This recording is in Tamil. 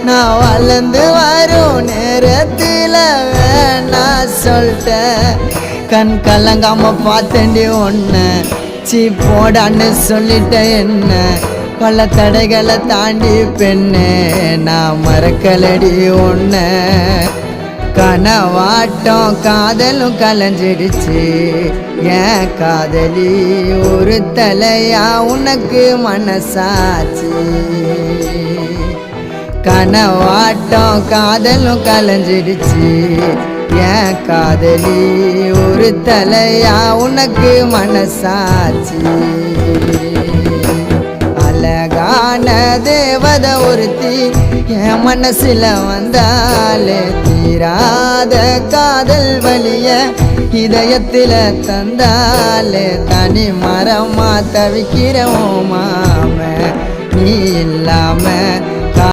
நான் வளர்ந்து வரும் நேரத்தில் வேணா சொல்லிட்டேன். கண் கலங்காம பார்த்தேன்டி ஒன்று சீ போடான்னு சொல்லிட்டேன். என்ன பல தடைகளை தாண்டி பெண்ணே நான் மறக்கலடி ஒன்று. கனவாட்டம் காதலும் கலைஞ்சிடுச்சு ஏன் காதலி ஒரு தலையா உனக்கு மனசாச்சு. கனவாட்டம் காதலும் கலைஞ்சிடுச்சு ஏன் காதலி ஒரு தலையா உனக்கு மனசாச்சு. அழகான தேவதை ஒருத்தி என் மனசுல வந்தாலே தீராத காதல் வலிய இதயத்தில தந்தாலே தனி மரமா தவிக்கிறோம் மாம நீ இல்லாம